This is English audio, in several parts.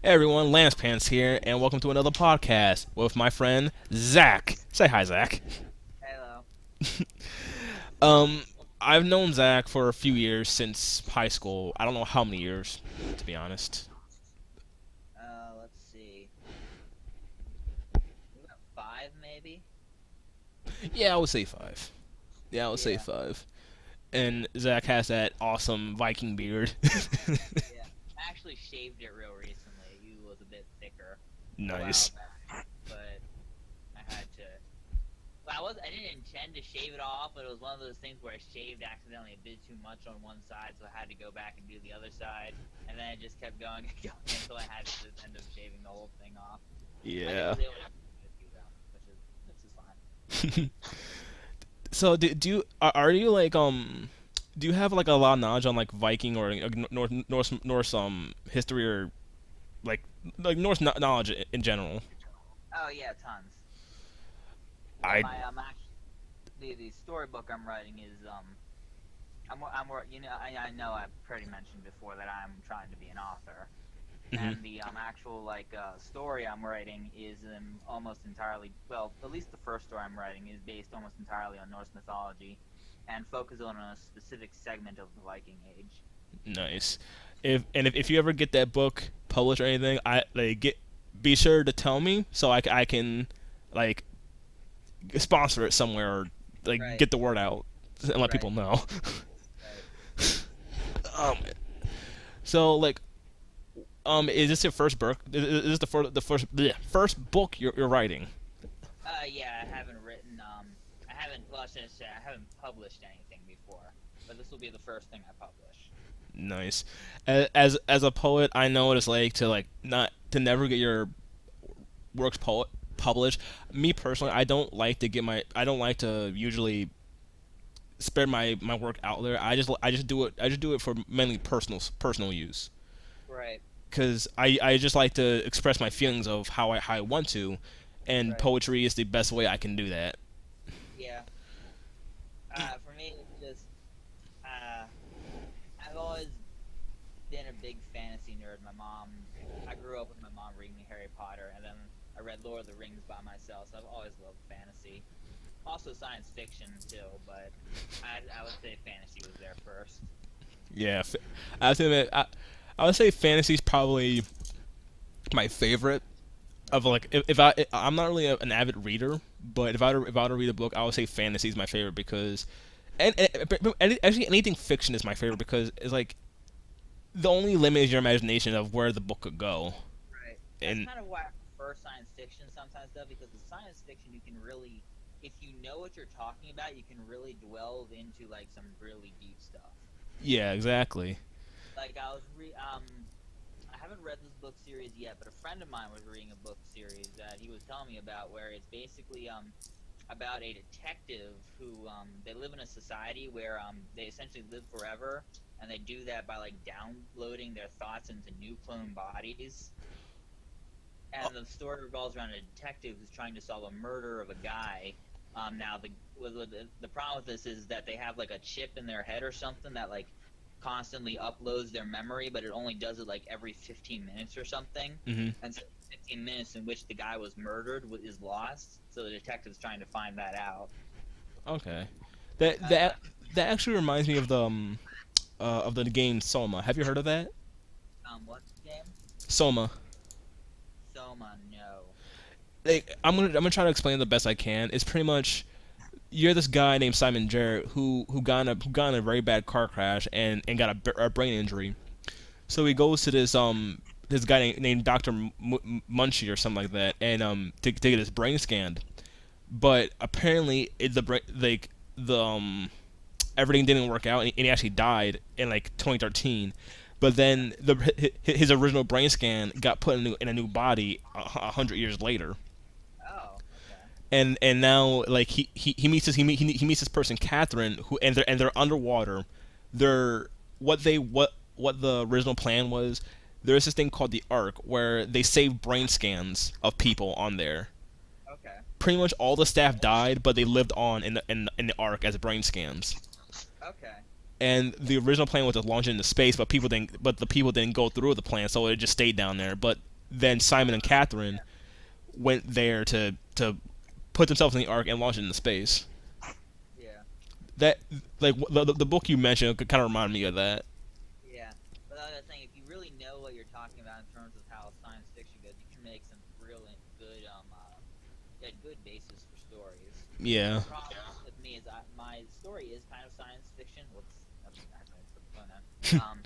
Hey everyone, Lance Pants here, and welcome to another podcast with my friend Zach. Say hi, Zach. Hello. Um, I've known Zach for a few years since high school. I don't know how many years, to be honest. Let's see. We got five, maybe. Yeah, I would say five. Yeah, I would say Yeah, five. And Zach has that awesome Viking beard. yeah. I actually shaved it real recently. It was a bit thicker a while Nice. back, but I had to. Well, I didn't intend to shave it off, but it was one of those things where I shaved accidentally a bit too much on one side, so I had to go back and do the other side, and then it just kept going and going until I had to just end up shaving the whole thing off. Yeah. Was able to do it though, which is fine. So do you are you like do you have like a lot of knowledge on like Viking or Norse history or like Norse knowledge in general? Oh yeah, tons. Yeah, I my actually the storybook I'm writing is you know I know I've already mentioned before that I'm trying to be an author, mhm. and the actual story I'm writing is almost entirely, well, at least the first story I'm writing is based almost entirely on Norse mythology, and focuses on a specific segment of the Viking Age. Nice. If you ever get that book published or anything, I like get be sure to tell me so I can like sponsor it somewhere or like Right, get the word out and let right, people know. right. um, so like is this your first book? Is this first book you're writing? Yeah, I haven't written I haven't, well, I shouldn't say I haven't published anything before, but this will be the first thing I publish. Nice. As a poet, I know what it's like to like not to never get your works published. Me personally, Yeah, I don't like to usually spread my work out there. I just do it for mainly personal use. right, Cause I just like to express my feelings of how I want to, and right. poetry is the best way I can do that. Yeah. For me, it's just uh, I've always been a big fantasy nerd. I grew up with my mom reading me Harry Potter, and then I read Lord of the Rings by myself. So I've always loved fantasy. Also science fiction too, but I would say fantasy was there first. Yeah, I have to admit, I would say fantasy's probably my favorite of like if I'm not really an avid reader, but if I were to read a book, I would say fantasy is my favorite because and actually anything fiction is my favorite because it's like the only limit is your imagination of where the book could go. Right. That's And kind of why I prefer science fiction sometimes, though, because with science fiction, you can really, if you know what you're talking about, you can really delve into like some really deep stuff. yeah, exactly. Like I haven't read this book series yet, but a friend of mine was reading a book series that he was telling me about, where it's basically about a detective who they live in a society where they essentially live forever, and they do that by like downloading their thoughts into new clone bodies. Oh, And the story revolves around a detective who's trying to solve a murder of a guy. Now the problem with this is that they have like a chip in their head or something that like constantly uploads their memory, but it only does it like every 15 minutes or something. hmm. And so 15 minutes in which the guy was murdered is lost. So the detective's trying to find that out. Okay. That Uh, that that actually reminds me of the game Soma. Have you heard of that? what's the game? Soma. Soma, no. Like I'm gonna try to explain it the best I can. It's pretty much you're this guy named Simon Jarrett who got in a very bad car crash and got a brain injury. So he Okay. goes to this guy named Doctor Munchie or something like that, and to get his brain scanned. But apparently, the everything didn't work out, and he actually died in like 2013. But then his original brain scan got put in a new body 100 years later, Oh, okay. and now like he meets he meets this person Catherine who and they're underwater. They're what the original plan was. There's this thing called the Ark where they save brain scans of people on there. Okay. Pretty much all the staff died, but they lived on in the Ark as brain scans. Okay. And the original plan was to launch it into space, but the people didn't go through with the plan, so it just stayed down there. But then Simon and Catherine went there to put themselves in the Ark and launch it into space. Yeah. That like the book you mentioned kind of reminded me of that. Yeah. But I was saying, if you really know what you're talking about in terms of how science fiction goes, you can make some really good yeah, good basis for stories. Yeah. The problem with me is my story is kind of science fiction. Whoops, accidentally put the phone down.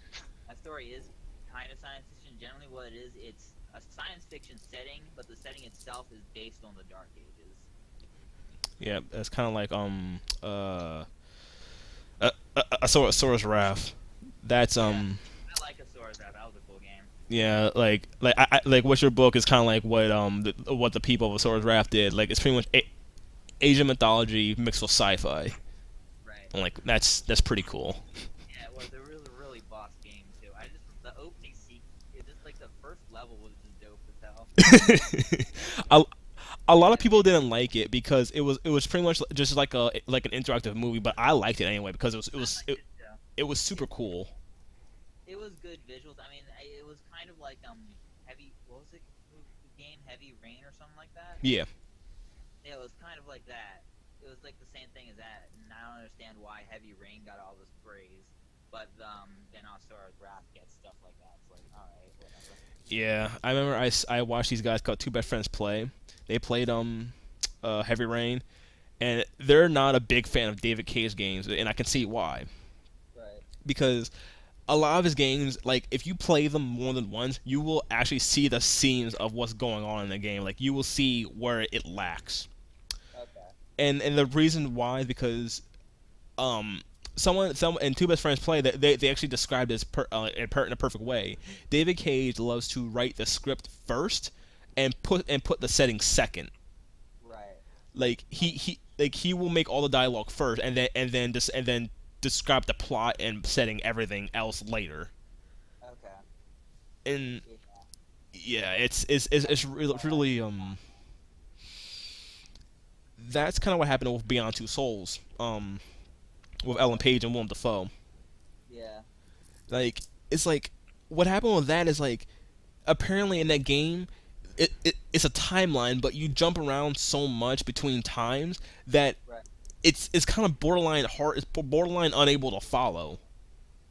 My story is kind of science fiction. Generally, what it is, it's a science fiction setting, but the setting itself is based on the Dark Ages. Yeah, that's kind of like a Sora's Wrath. That's Yeah, I like Asora's Wrath. That was a cool game. yeah, like what's your book is kind of like what the people of Sora's Wrath did. Like it's pretty much Asian mythology mixed with sci-fi. Right. And like that's pretty cool. Yeah, it was a really, really boss game too. I just the opening sequence, just like the first level was just dope as hell. a, a lot of people didn't like it because it was pretty much just like an interactive movie, but I liked it anyway because I liked it too. it was It super cool. it was good visuals. I mean, it was kind of like heavy. What was it? The game Heavy Rain or something like that. Yeah. Yeah, it was kind of like that. It was like the same thing as that, and I don't understand why Heavy Rain got all this praise, but then Asura's Wrath gets stuff like that. It's like, all right, whatever. Yeah, I remember I watched these guys called Two Best Friends play. They played Heavy Rain, and they're not a big fan of David Cage games, and I can see why. Right. Because a lot of his games, like if you play them more than once, you will actually see the seams of what's going on in the game. Like you will see where it lacks. Okay. And the reason why is because um someone and Two Best Friends play that they actually described this in a perfect way. David Cage loves to write the script first and put the setting second. Right. Like he will make all the dialogue first and then describe the plot and setting everything else later. Okay. And Yeah. yeah, it's really that's kind of what happened with Beyond Two Souls with Ellen Page and Willem Dafoe. Yeah. Like it's like what happened with that is like apparently in that game it's a timeline, but you jump around so much between times that Right. it's kind of borderline hard. It's borderline unable to follow.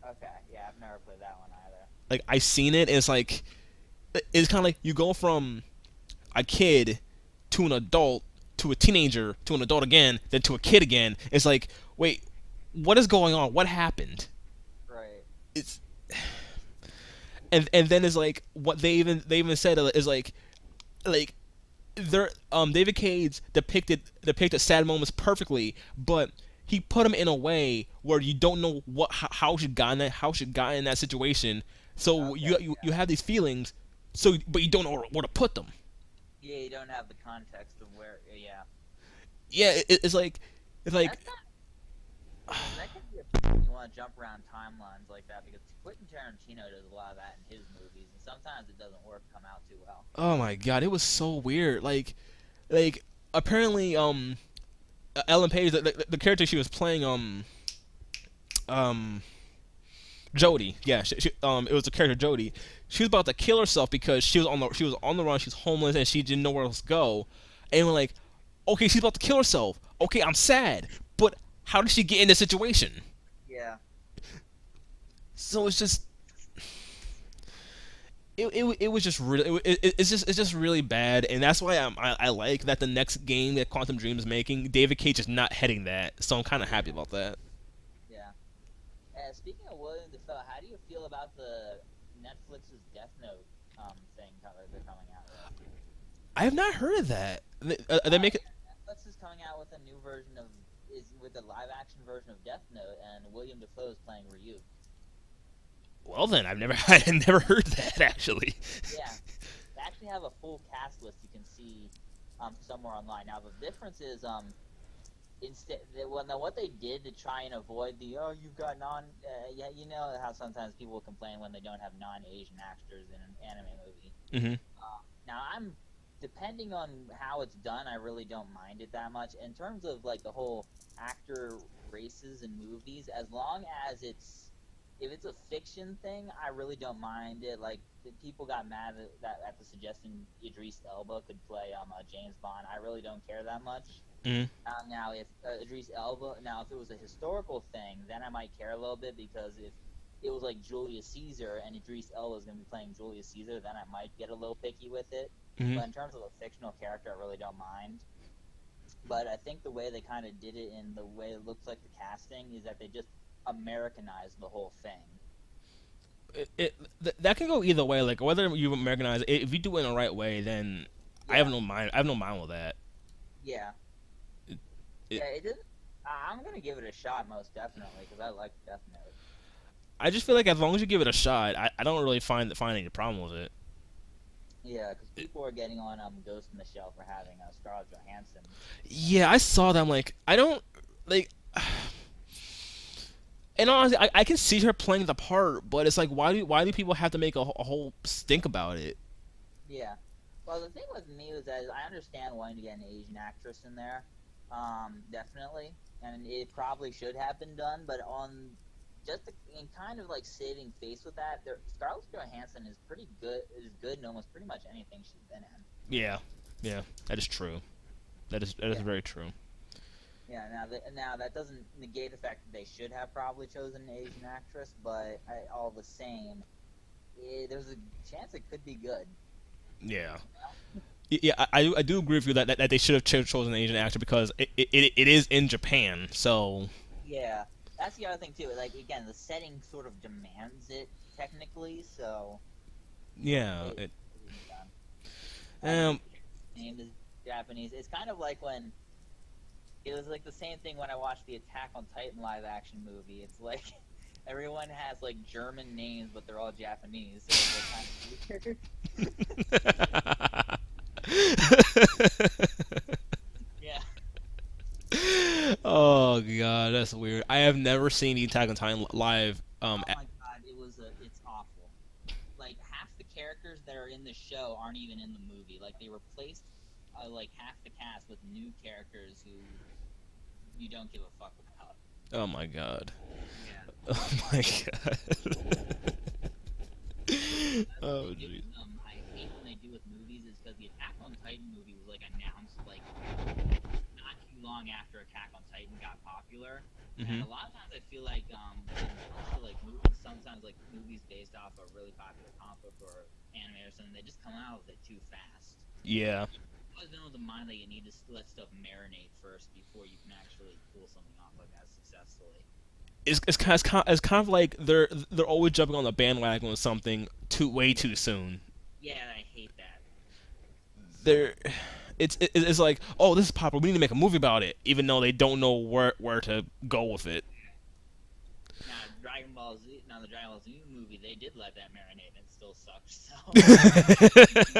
Okay. Yeah, I've never played that one either. Like I seen it, and it's kind of like you go from a kid to an adult to a teenager to an adult again, then to a kid again. It's like wait, what is going on? What happened? Right. It's and then it's like what they even said is like there David Cage depicted sad moments perfectly, but he put them in a way where you don't know how she got in that situation. So Okay. you have these feelings, so but you don't know where to put them. Yeah, you don't have the context of where. Yeah. Yeah, it's like That's not. That could be a problem. You want to jump around timelines like that because Quentin Tarantino does a lot of that in his movies, and sometimes it doesn't work come out too well. oh my god, it was so weird. Like apparently Ellen Page the character she was playing um Jody. Yeah, it was the character Jody. She was about to kill herself because she was on the run. She's homeless and she didn't know where else to go. And we're like, okay, she's about to kill herself. Okay, I'm sad, but how did she get in this situation? Yeah. So it's just it was just really it's just really bad, and that's why I like that the next game that Quantum Dream is making, David Cage is not heading that. So I'm kind of happy about that. Yeah. Speaking of William Dafoe, how do you feel about the Netflix's Death Note thing they're coming out with? I have not heard of that. They make it. Yeah, Netflix is coming out with a new version of is with a live action version of Death Note, and William Dafoe is playing Ryu. Well then, I've never I had never heard that actually. Yeah, they actually have a full cast list you can see somewhere online. Now the difference is instead well now what they did to try and avoid the you've got yeah, you know how sometimes people complain when they don't have non-Asian actors in an anime movie. Hmm. Now I'm depending on how it's done, I really don't mind it that much in terms of like the whole actor races in movies, as long as it's if it's a fiction thing, I really don't mind it. Like the people got mad at that at the suggestion Idris Elba could play James Bond. I really don't care that much. Mm-hmm. Now, if Idris Elba, now if it was a historical thing, then I might care a little bit because if it was like Julius Caesar and Idris Elba is going to be playing Julius Caesar, then I might get a little picky with it. Mm-hmm. But in terms of a fictional character, I really don't mind. But I think the way they kind of did it and the way it looks like the casting is that they just Americanized the whole thing. That can go either way. Like whether you Americanize it, if you do it in the right way, then I have Yeah, no mind. I have no mind with that. yeah, It, it, yeah. It didn't. I'm gonna give it a shot, most definitely, because I like Death Note. I just feel like as long as you give it a shot, I don't really find any problem with it. Yeah, because people are getting on Ghost in the Shell for having Scarlett Johansson. Yeah, I saw that. I'm like, I don't like. And honestly, I can see her playing the part, but it's like, why do people have to make a whole stink about it? Yeah. Well, the thing with me was that I understand wanting to get an Asian actress in there, definitely, and it probably should have been done. But on just in kind of like saving face with that, Scarlett Johansson is pretty good. Is good in almost pretty much anything she's been in. Yeah, yeah, that is true. That is Yeah. very true. Yeah. Now that doesn't negate the fact that they should have probably chosen an Asian actress, but all the same, there's a chance it could be good. Yeah. Yeah, I do agree with you that they should have chosen an Asian actor because it is in Japan, so Yeah, that's the other thing too. Like again, the setting sort of demands it technically, so yeah. it isn't done. And Um, the name is Japanese. It's kind of like when it was like the same thing when I watched the Attack on Titan live action movie. It's like everyone has like German names, but they're all Japanese, so it's like kind of weird. Yeah. oh god, that's weird. I have never seen the Attack on Titan live. Oh my god, it's awful. Like half the characters that are in the show aren't even in the movie. Like they replaced like half the cast with new characters who you don't give a fuck about. Oh my god. Yeah. Oh my god. That's what oh they do jeez. with I hate when they do with movies is because the Attack on Titan movie was like announced like not too long after Attack on Titan got popular. And Mhm. a lot of times I feel like when it comes to like movies, sometimes like movies based off a really popular comic book or anime or something, they just come out with it too fast. Yeah. I always been of the mind that you need to let stuff marinate first before you can actually pull something off like that successfully. It's kind of like they're always jumping on the bandwagon with something way too soon. Yeah, I hate that. They're it's like, oh, this is popular, we need to make a movie about it, even though they don't know where to go with it. Now, Dragon Ball Z, now the Dragon Ball Z movie, they did let that marinate and it still sucked. So, like,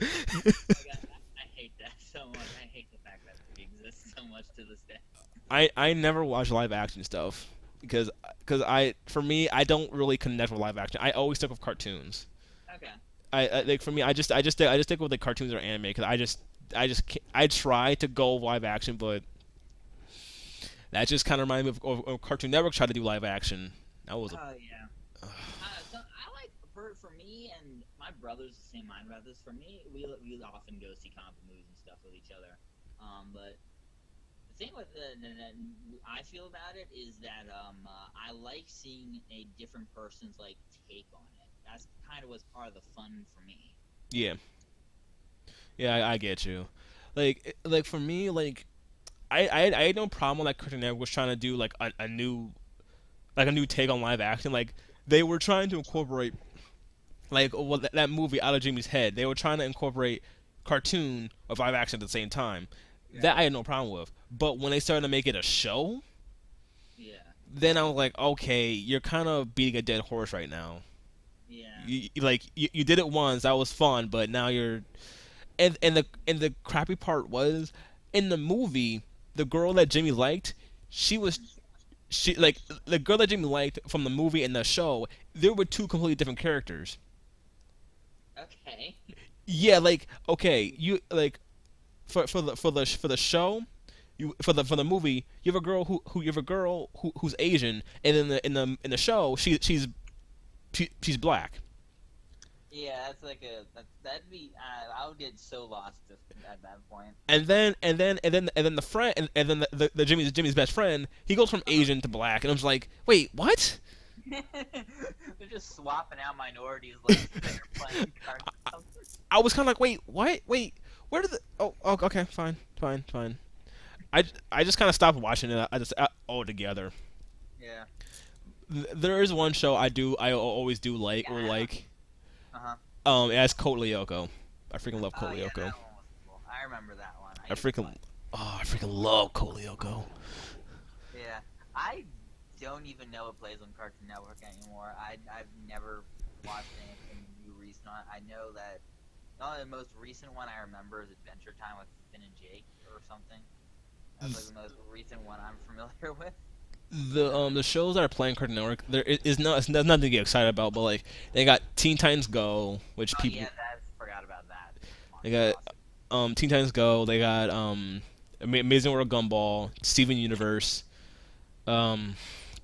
I hate that so much. I hate the fact that movie exists so much to this day. I never watch live action stuff because I for me I don't really connect with live action. I always stick with cartoons. Okay. I like for me I just stick with the cartoons or anime because I just can't, I try to go live action, but that just kind of reminds me of Cartoon Network tried to do live action. That was a Oh yeah. So I like for me and my brother's the same mind about this. For me, we often go see comic book movies and stuff with each other. But the thing with I feel about it is that I like seeing a different person's like take on it. That's kind of what's part of the fun for me. yeah. Yeah, I get you. Like for me, like I had no problem like Cartoon Network was trying to do like a new take on live action. Like they were trying to incorporate like well, that movie Out of Jimmy's Head. They were trying to incorporate cartoon with live action at the same time. Yeah. That I had no problem with. But when they started to make it a show, Yeah. then I was like, okay, you're kind of beating a dead horse right now. Yeah. You did it once, that was fun, but now you're and the crappy part was in the movie, the girl that Jimmy liked, she was she like the girl that Jimmy liked from the movie and the show, there were two completely different characters. Okay. Yeah, like okay, you like for the show, You for the movie, you have a girl who you have a girl who's Asian, and in the show she's black. Yeah, that's like that'd be. I would get so lost at that point. And then the friend and then the Jimmy's best friend, he goes from Asian to black, and I'm just like, wait, what? They're just swapping out minorities like they're playing cards. I was kind of like, wait, what? Wait, where did the? Oh, okay, fine. I just kind of stopped watching it. I just altogether. Yeah. There is one show I always do like Yeah. or like. Uh huh. It has Code Lyoko. I freaking love Oh Code yeah, Lyoko. that one was cool. I remember that one. I I used to watch. freaking I freaking love Code Lyoko. Yeah, I don't even know it plays on Cartoon Network anymore. I've never watched anything new recent on it. I know that the most recent one I remember is Adventure Time with Finn and Jake or something. That's like the most recent one I'm familiar with. The shows that are playing Cartoon Network there is not it's nothing to get excited about, but like they got Teen Titans Go, which Oh people yeah, that forgot about that. they got Awesome. Teen Titans Go, they got Amazing World of Gumball, Steven Universe, um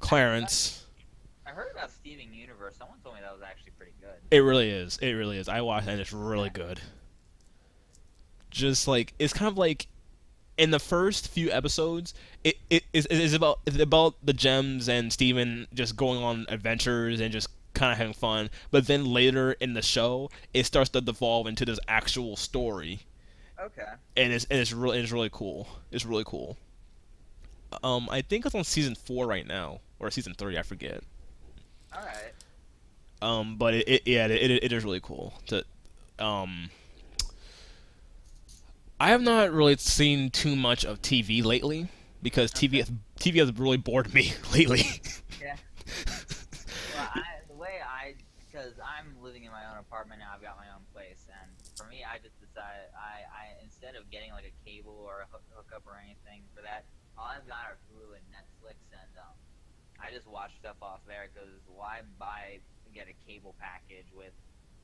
Clarence. I heard about Steven Universe. Someone told me that was actually pretty good. It really is. It really is. I watched it and it's really Yeah. good. Just like it's kind of like in the first few episodes, it's about the gems and Steven just going on adventures and just kind of having fun. But then later in the show, it starts to devolve into this actual story, Okay. and it's really cool. It's really cool. I think it's on season 4 right now or season 3, I forget. All right. But it is really cool. Um, I have not really seen too much of TV lately because Okay. TV has really bored me lately. Yeah. Well, the way because I'm living in my own apartment now, I've got my own place, and for me, I just decided I instead of getting like a cable or a hookup or anything for that, all I've got are Hulu and Netflix, and I just watch stuff off there because why get a cable package with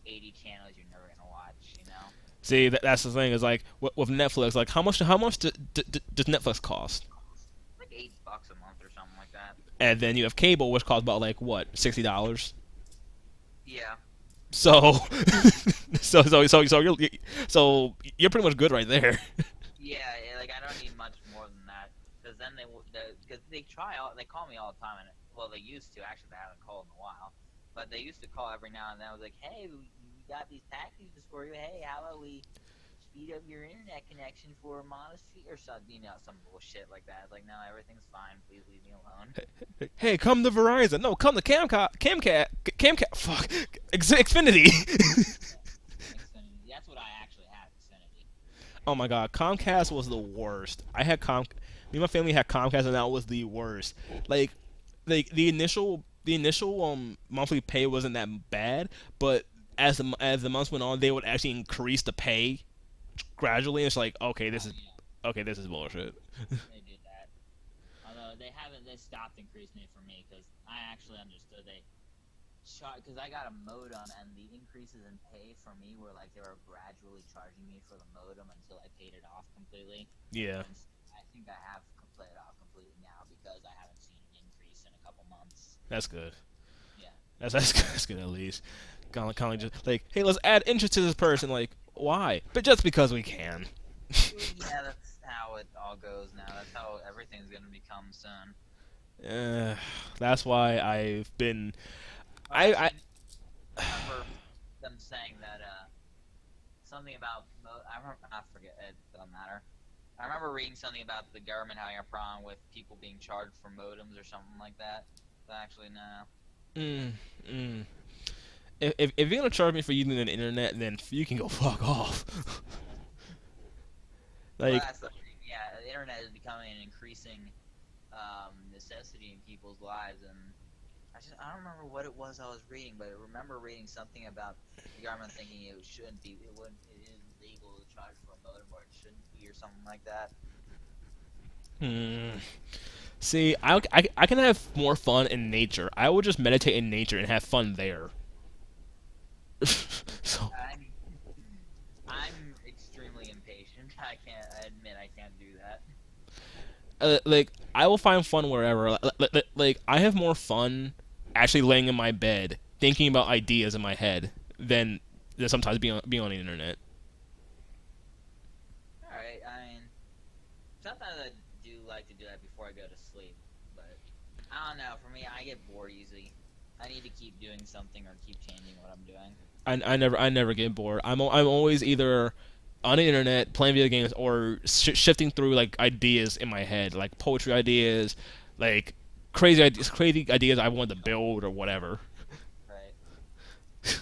80 channels you're never gonna watch, you know? See, that's the thing is like with Netflix, like how much does Netflix cost? Like $8 a month or something like that. And then you have cable, which costs about like what $60. Yeah. So, so you're pretty much good right there. Yeah, like I don't need much more than that because then because they call me all the time, and well they used to actually they haven't called in a while, but they used to call every now and then. I was like, hey, we got these packages for you. Hey, how about we speed up your internet connection for a modest fee or something? Some bullshit like that. Like no, everything's fine. Please leave me alone. Hey, come to Verizon. No, come to Camcat. Fuck, Xfinity. Xfinity. That's what I actually have. Xfinity. Oh my god, Comcast was the worst. Me and my family had Comcast, and that was the worst. Like, the initial monthly pay wasn't that bad, but as the months went on, they would actually increase the pay gradually. And it's like, Oh yeah, okay, this is bullshit. they did that. Although they haven't, they stopped increasing it for me because I actually understood they because I got a modem and the increases in pay for me were like they were gradually charging me for the modem until I paid it off completely. Yeah, And I think I have paid it off completely now because I haven't seen an increase in a couple months. that's good. Yeah. That's good at least. Kind of just like, hey, let's add interest to this person. Like, why? But just because we can. Yeah, that's how it all goes now. That's how everything's gonna become soon. Uh, that's why I've been. Well, I actually, I remember them saying that something about I remember I forget it doesn't matter. I remember reading something about the government having a problem with people being charged for modems or something like that. But actually, no. mm, mm. If you're gonna charge me for using the internet, then you can go fuck off. Well, Like, that's the thing. Yeah, the internet is becoming an increasing necessity in people's lives, and I don't remember what it was I was reading, but I remember reading something about the government thinking it is legal to charge for a modem or it shouldn't be or something like that. hmm. See, I can have more fun in nature. I would just meditate in nature and have fun there. So, I'm I'm extremely impatient. I admit I can't do that. like I will find fun wherever. Like I have more fun actually laying in my bed thinking about ideas in my head than sometimes being on the internet. All right. I mean, sometimes I do like to do that before I go to sleep, but I don't know. For me, I get bored easily. I need to keep doing something or keep changing what I'm doing. I never get bored. I'm always either on the internet playing video games or shifting through like ideas in my head, like poetry ideas, like crazy ideas I want to build or whatever. Right.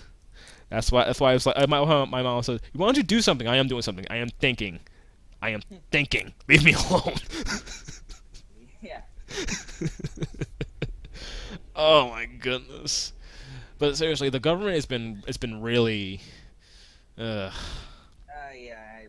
That's why it's like my mom says, "Why don't you do something?" I am doing something. I am thinking. I am thinking. Leave me alone. Yeah. Oh my goodness. But seriously, the government has been really. Uh, Yeah.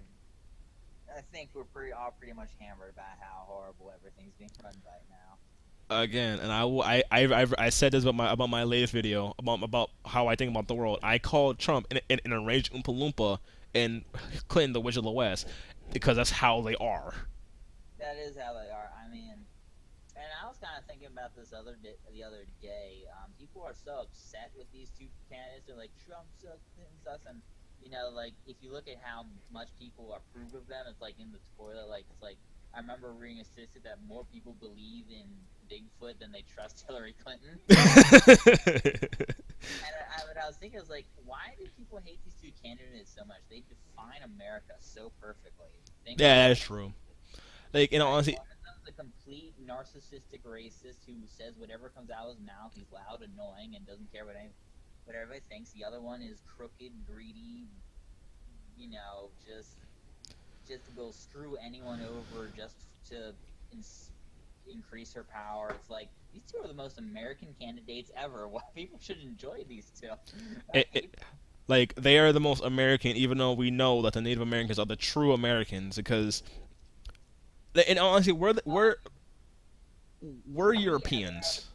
I think we're all pretty much hammered about how horrible everything's being run right now. again, and I said this about my latest video about how I think about the world. I called Trump an enraged Oompa Loompa and Clinton the Witch of the West because that's how they are. That is how they are. I mean, and I was kind of thinking about this the other day. People are so upset with these two candidates. They're like Trump sucks, Clinton sucks, and like if you look at how much people approve of them, it's like in the toilet. Like it's like I remember reading a statistic that more people believe in Bigfoot than they trust Hillary Clinton. And what I was thinking was like, why do people hate these two candidates so much? They define America so perfectly. Think Yeah, that about is it. true. Like Like honestly, one of them's a complete narcissistic racist who says whatever comes out of his mouth. He's loud, annoying, and doesn't care what everybody thinks. The other one is crooked, greedy. Just will screw anyone over just to increase her power. It's like these two are the most American candidates ever. Why people should enjoy these two? I it, it, hate. like they are the most American, even though we know that the Native Americans are the true Americans because. And honestly, we're Yeah. Europeans.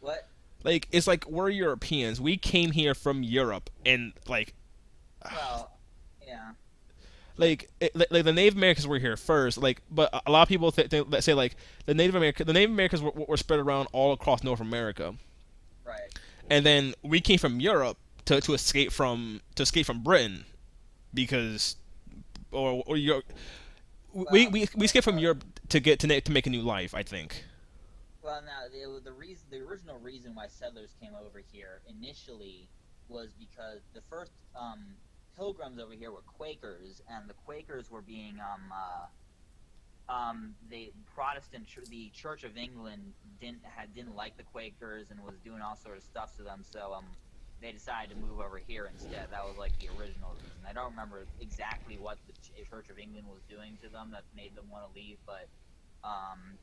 What? Like it's like we're Europeans. We came here from Europe, and Well, yeah. like the Native Americans were here first. Like, but a lot of people say like the Native Americans were spread around all across North America, Right. and then we came from Europe to escape from Britain because or Europe. We escaped from Europe to get to make a new life. I think. Well, now the original reason why settlers came over here initially was because the first pilgrims over here were Quakers, and the Quakers were being the Church of England didn't like the Quakers and was doing all sort of stuff to them, so they decided to move over here instead. That was like the original reason. I don't remember exactly what the Church of England was doing to them that made them want to leave, but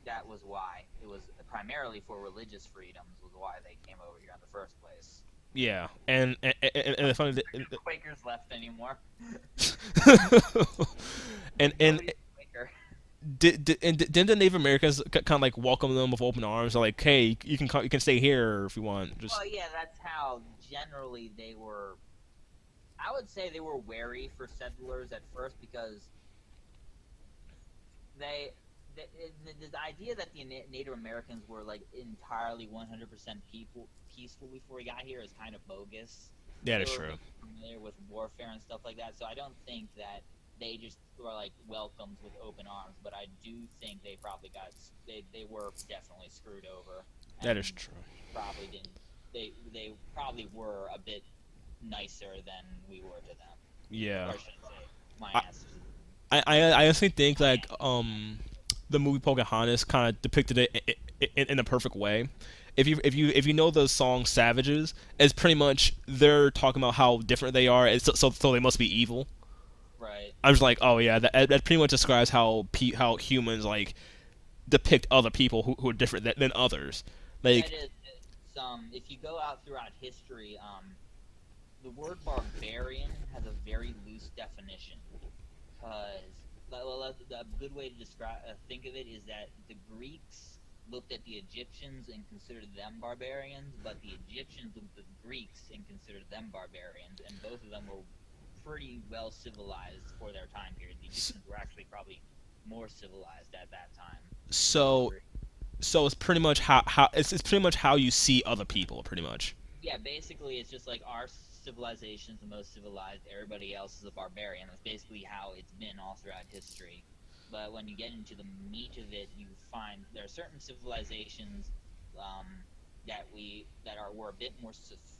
that was why. It was primarily for religious freedoms was why they came over here in the first place. Yeah, and the funny Quakers left anymore. and Nobody's a Quaker. didn't the Native Americans kind of like welcome them with open arms? Like, hey, you can stay here if you want. Just Well, yeah, that's how generally they were. I would say they were wary for settlers at first because they the idea that the Native Americans were like entirely 100% peaceful before we got here is kind of bogus. that They is were true. familiar with warfare and stuff like that, so I don't think that they just were like welcomed with open arms. But I do think they probably they were definitely screwed over, That is and true. probably didn't. They probably were a bit nicer than we were to them, Yeah. or should I say, my I ancestors. I honestly think like the movie Pocahontas kind of depicted it in a perfect way. If you know the song Savages, it's pretty much they're talking about how different they are, so they must be evil. Right. I'm just like, oh yeah, that pretty much describes how humans like depict other people who are different than others. Yeah, Like, it is. It's, if you go out throughout history, the word barbarian has a very loose definition. Because, well, a good way to think of it is that the Greeks looked at the Egyptians and considered them barbarians, but the Egyptians looked at the Greeks and considered them barbarians, and both of them were pretty well civilized for their time period. The Egyptians were actually probably more civilized at that time. So so it's pretty much how it's pretty much how you see other people, pretty much. Yeah, basically, it's just like our civilization's the most civilized. Everybody else is a barbarian. That's basically how it's been all throughout history. But when you get into the meat of it, you find there are certain civilizations that are were a bit more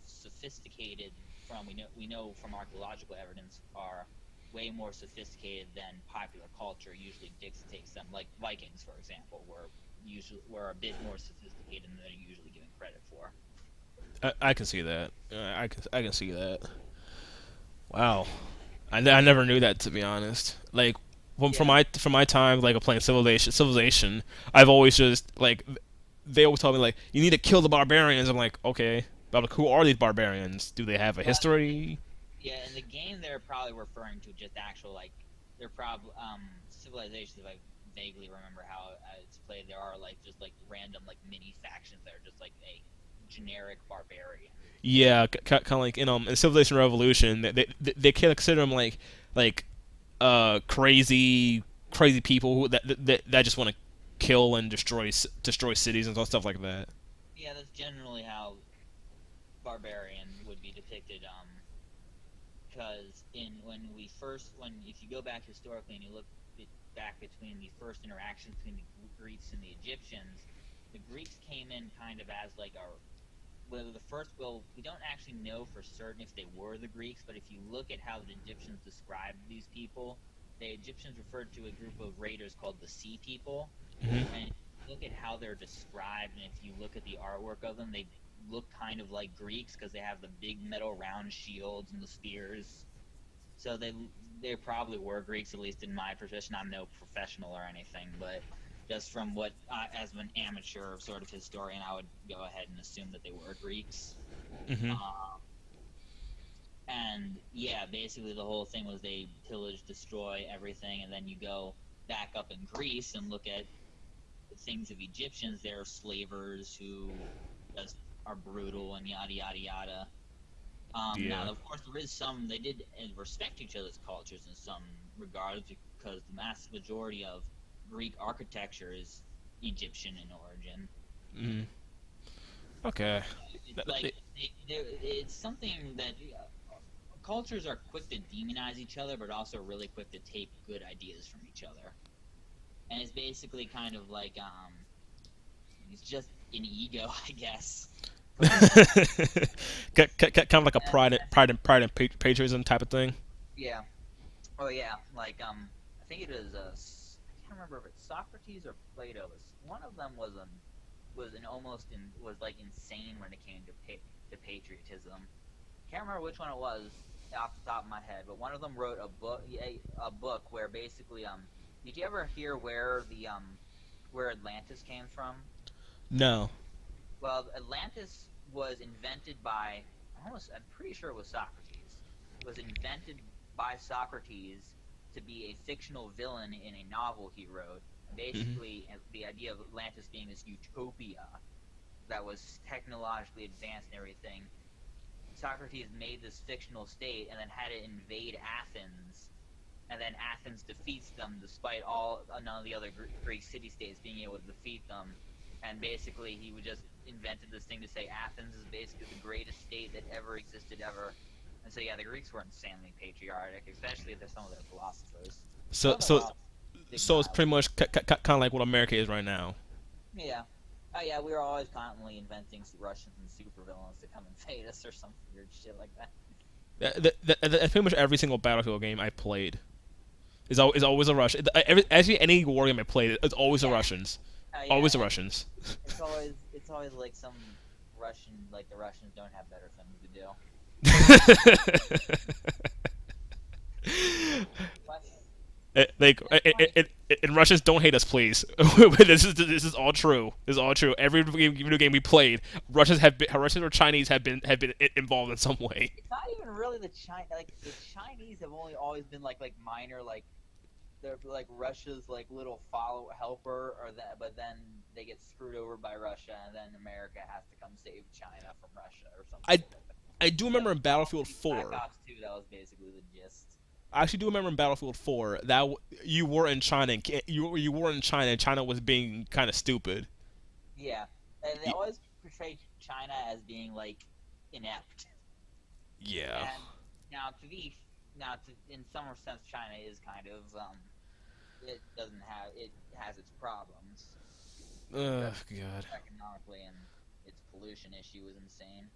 sophisticated. From we know from archaeological evidence are way more sophisticated than popular culture usually dictates them. Like Vikings, for example, were a bit more sophisticated than they're usually given credit for. I can see that. I can see that. Wow. I never knew that, to be honest. Like Yeah. from my time like playing civilization, I've always just like they always tell me like you need to kill the barbarians. I'm like, okay, but like, who are these barbarians? Do they have a Well, history? yeah, in the game they're probably referring to just actual like they're probably civilizations. If I vaguely remember how it's played, there are like just like random like mini factions that are just like a generic barbarian. Yeah, kind of like in Civilization Revolution, they consider them like crazy people that just want to kill and destroy cities and stuff like that. Yeah, that's generally how barbarian would be depicted. Because in when we first when if you go back historically and you look back between the first interactions between the Greeks and the Egyptians, the Greeks came in kind of as like a whether the first well we don't actually know for certain if they were the Greeks, but if you look at how the Egyptians described these people, the Egyptians referred to a group of raiders called the Sea People, Hmm. and if you look at how they're described, and if you look at the artwork of them, they look kind of like Greeks because they have the big metal round shields and the spears. So they probably were Greeks, at least in my profession. I'm no professional or anything, but just from what, as an amateur sort of historian, I would go ahead and assume that they were Greeks. Hmm. Uh, and yeah, basically the whole thing was they pillage, destroy everything, and then you go back up in Greece and look at the things of Egyptians. They're slavers who just are brutal and yada yada yada. Yeah. Now, of course, there is some they did respect each other's cultures in some regards because the massive majority of Greek architecture is Egyptian in origin. Hmm. Okay. It's like it's something that cultures are quick to demonize each other, but also really quick to take good ideas from each other. And it's basically kind of like it's just an ego, I guess. But Kind of like a and, pride and patriotism type of thing. yeah. Oh yeah, like I think it is I can't remember if it's Socrates or Plato. One of them was an almost was like insane when it came to to patriotism. Can't remember which one it was off the top of my head, but one of them wrote a book where basically did you ever hear where the where Atlantis came from? No. Well, Atlantis was invented by I'm pretty sure it was Socrates. Was invented by Socrates to be a fictional villain in a novel he wrote. And Hmm. basically, the idea of Atlantis being this utopia that was technologically advanced and everything. Socrates made this fictional state and then had it invade Athens, and then Athens defeats them despite all none of the other Greek city-states being able to defeat them. And basically, he would just invented this thing to say Athens is basically the greatest state that ever existed ever. And so yeah, the Greeks were insanely patriotic, especially there's some of their philosophers. So Some of their so philosophers big so it's Nihil. pretty much kind of like what America is right now. Yeah. Oh yeah, we were always constantly inventing Russians and supervillains to come invade us or some weird shit like that. That's pretty much every single Battlefield game I played. Is always a Russian. Actually, any war game I played, it's always the Yeah. Russians. Oh yeah, Always the Russians. it's always like some Russian like the Russians don't have better things to do. But And Russians don't hate us, please. This is all true. This is all true. Every video game we played, Russians or Chinese have been involved in some way. it's not even really the Chinese have only always been like minor like they're like Russia's like little follow helper or that, but then they get screwed over by Russia and then America has to come save China from Russia or some I shit like that. I do Yeah, remember in Battlefield Black 4. Ops 2 that was basically the gist. I actually do remember in Battlefield 4 that you were in China and you were in China and China was being kind of stupid. Yeah, and they Y- always portray China as being like inept. yeah. And now to be now to in some sense, China is kind of it doesn't have it has its problems, Oh especially God. economically, and its pollution issue is insane.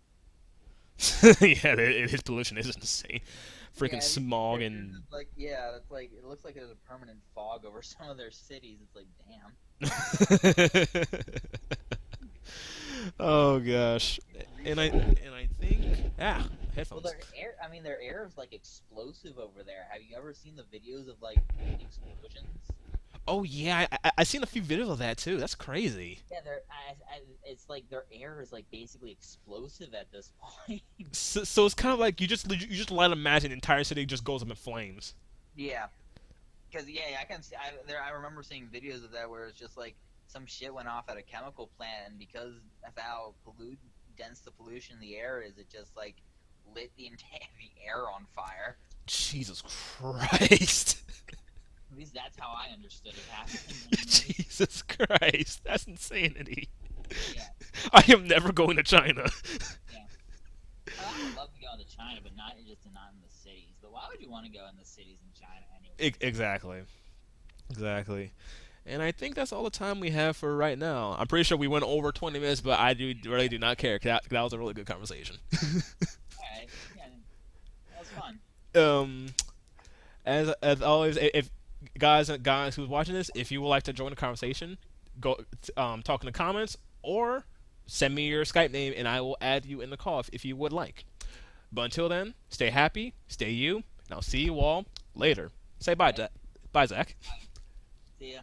Yeah, his pollution is insane. Yeah, Freaking have you seen smog pictures and. of like it's like it looks like there's a permanent fog over some of their cities. It's like damn. Oh gosh. And I think Well, headphones. their air I mean their air is like explosive over there. Have you ever seen the videos of like the explosions? Oh yeah, I seen a few videos of that too. That's crazy. Yeah, it's like their air is like basically explosive at this point. So it's kind of like you just light a match and the entire city just goes up in flames. Yeah, because yeah, I can see. I remember seeing videos of that where it's just like some shit went off at a chemical plant, and because of how dense the pollution in the air is, it just like lit the entire the air on fire. Jesus Christ. At least that's how I understood it happening. Anyways. Jesus Christ. That's insanity. Yeah, I am never going to China. yeah. I would love to go into China, but not in the cities. But why would you want to go in the cities in China anyways? Exactly. Exactly. And I think that's all the time we have for right now. I'm pretty sure we went over 20 minutes, but I really do not care. 'Cause that was a really good conversation. All right, yeah, that was fun. um, as always, if guys who's watching this, if you would like to join the conversation, go talk in the comments or send me your Skype name and I will add you in the call if you would like. But until then, stay happy, stay you, and I'll see you all later. Say bye, All right, Bye, Zach. see ya.